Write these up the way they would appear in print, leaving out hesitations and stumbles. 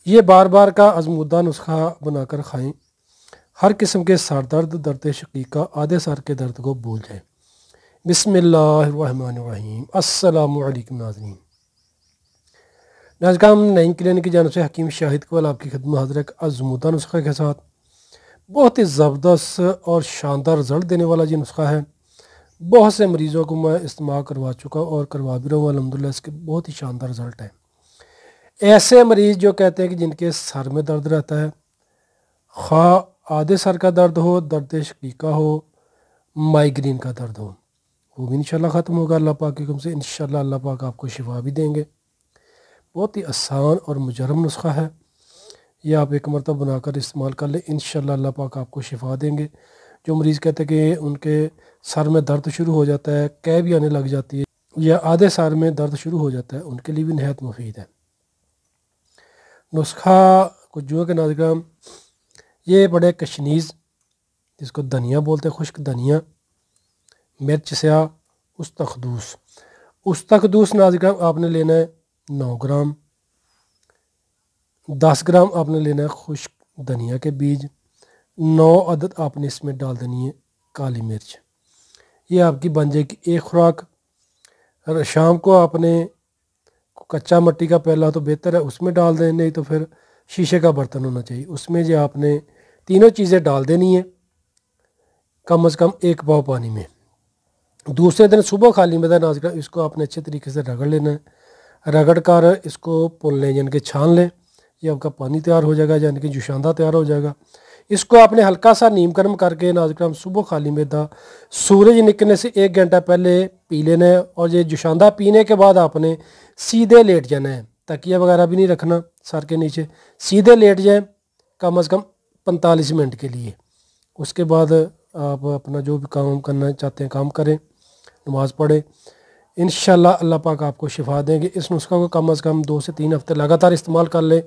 ये बार बार का आजमूदा नुस्खा बनाकर खाएं। हर किस्म के सर दर्द, दर्द शकीका, आधे सर के दर्द को भूल जाएं। बिस्मिल्लाहिर्रहमानिर्रहीम। अस्सलामु अलैकुम नाज़रीन। नाज़रीन, हम नई क्लिनिक की जानब से हकीम शाहिद इकबाल आपकी खिदमत हाज़िर है एक आजमूदा नुस्खा के साथ। बहुत ही ज़बरदस्त और शानदार रिज़ल्ट देने वाला ये नुस्खा है। बहुत से मरीज़ों को मैं इस्तेमाल करवा चुका और करवा भी रहा हूँ। अल्हम्दुलिल्लाह इसके बहुत ही शानदार रिज़ल्ट है। ऐसे मरीज़ जो कहते हैं कि जिनके सर में दर्द रहता है, खा आधे सर का दर्द हो, दर्द शकीका हो, माइग्रेन का दर्द हो, वो भी इंशाल्लाह ख़त्म होगा अल्लाह पाक के हुक्म से। इंशाल्लाह अल्लाह पाक आपको शिफा भी देंगे। बहुत ही आसान और मुजरम नुस्खा है। ये आप एक मरतबा बनाकर इस्तेमाल कर लें, इंशाल्लाह अल्लाह पाक आपको शिफा देंगे। जो मरीज़ कहते हैं कि उनके सर में दर्द शुरू हो जाता है, कै भी आने लग जाती है या आधे सर में दर्द शुरू हो जाता है, उनके लिए भी नहायत मुफीद है नुस्खा। कुछ जो के नाज़रीन, ये बड़े कशनीज़, जिसको धनिया बोलते हैं, खुश्क धनिया, मिर्च स्याह, उस्तखदूस नाज़रीन आपने लेना है 9 ग्राम। 10 ग्राम आपने लेना है खुश्क धनिया के बीज। 9 अदद आपने इसमें डाल देनी है काली मिर्च। ये आपकी बन जाएगी एक खुराक। शाम को आपने कच्चा मिट्टी का प्याला तो बेहतर है, उसमें डाल दें, नहीं तो फिर शीशे का बर्तन होना चाहिए। उसमें जो आपने तीनों चीज़ें डाल देनी है कम से कम 1 पाव पानी में। दूसरे दिन सुबह खाली मैदा नाज़रीन इसको आपने अच्छे तरीके से रगड़ लेना है। रगड़ कर इसको पुन लें, यानी कि छान लें। ये आपका पानी तैयार हो जाएगा, यानी कि जुशांदा तैयार हो जाएगा। इसको आपने हल्का सा नीम गर्म करके नाज़रीन सुबह खाली मैदा सूरज निकलने से 1 घंटा पहले पी लेना है। और ये जुशांदा पीने के बाद आपने सीधे लेट जाना है, तकिया वगैरह भी नहीं रखना सर के नीचे, सीधे लेट जाएं कम से कम 45 मिनट के लिए। उसके बाद आप अपना जो भी काम करना चाहते हैं काम करें, नमाज़ पढ़ें। इंशाल्लाह अल्लाह पाक आपको शिफा देंगे। इस नुस्खा को कम से कम 2 से 3 हफ्ते लगातार इस्तेमाल कर लें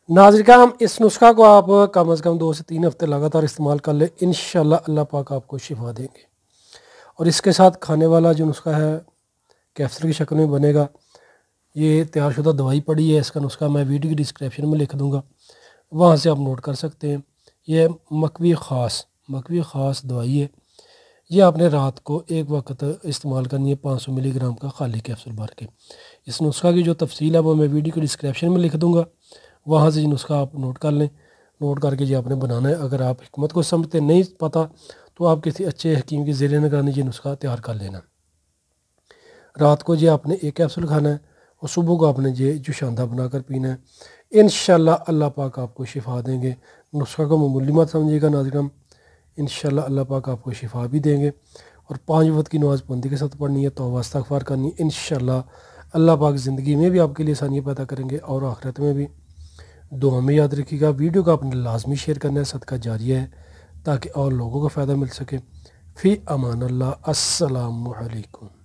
नाज़रीन। हम इस नुस्खा को आप कम से कम 2 से 3 हफ्ते लगातार इस्तेमाल कर लें, इंशाल्लाह अल्लाह पाक आपको शिफा देंगे। और इसके साथ खाने वाला जो नुस्खा है कैप्सूल की शक्ल में बनेगा। ये तैयारशुदा दवाई पड़ी है, इसका नुस्खा मैं वीडियो की डिस्क्रिप्शन में लिख दूँगा, वहाँ से आप नोट कर सकते हैं। ये मकवी ख़ास दवाई है। ये आपने रात को एक वक्त इस्तेमाल करनी है 500 मिलीग्राम का खाली कैप्सूल भर के। इस नुस्खा की जो तफसील है वो मैं वीडियो की डिस्क्रिप्शन में लिख दूँगा, वहाँ से ये नुस्खा आप नोट कर लें। नोट करके ये आपने बनाना है। अगर आप हिकमत को समझते नहीं पता तो आप किसी अच्छे हकीम की ज़ेर निगरानी ये नुस्खा तैयार कर लेना। रात को ये आपने 1 कैप्सूल खाना है और सुबह को आपने ये जुशांदा बनाकर पीना है। इंशाल्लाह अल्लाह पाक आपको शिफा देंगे। नुस्खा को मामूली मत समझिएगा नाज़रीन, इंशाल्लाह अल्लाह पाक आपको शिफा भी देंगे। और 5 वक्त की नमाज़ पाबंदी के साथ पढ़नी है, तौबा इस्तग़फ़ार करनी है। इंशाल्लाह अल्लाह पाक ज़िंदगी में भी आपके लिए आसानियाँ पैदा करेंगे और आखिरत में भी। दुआ में याद रखिएगा। वीडियो को आपने लाजमी शेयर करना है, सदका जारिया है, ताकि और लोगों को फ़ायदा मिल सके। फ़ी अमान अल्लाह। अस्सलामु अलैकुम।